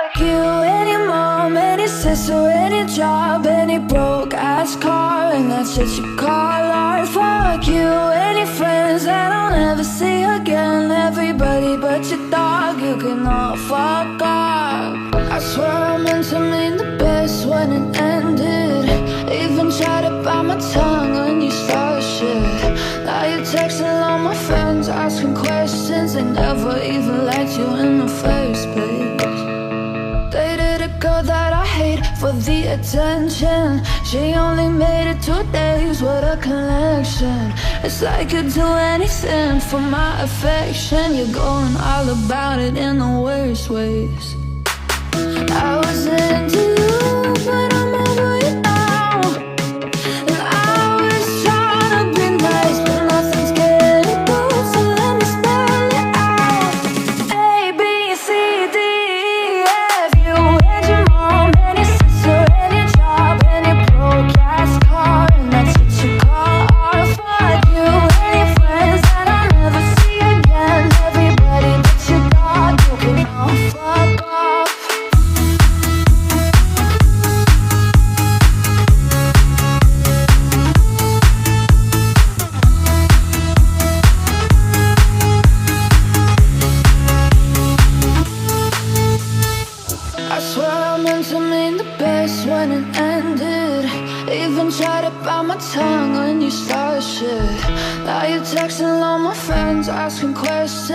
Fuck you and your mom and your sister and your job and your broke ass car and that shit you call art. Fuck you and your friends that I'll never see again. Everybody but your dog, you can all fuck off. I swear I meant to mean the best when it ended. Even tried to bite my tongue when you started shit. Now you're texting all my friends, asking questions. They never even liked you in the first place. Dated a girl that I hate for the attention. She only made it 2 days with a connection. It's like you'd do anything for my affection. You're going all about it in the worst ways. I was into you, but I'm over it now. And I was trying to be nice, but nothing's getting good, so let me spell it out. A, B, C, D, E, F. You and your mom and your sister and your job and your broke ass car and that's what you call art. Fuck you and your friends that I'll never see again. Everybody but your dog, you can all fuck off. I swear I meant to mean the best when it ended. Even tried to bite my tongue when you started shit. Now you're texting all my friends, asking questions.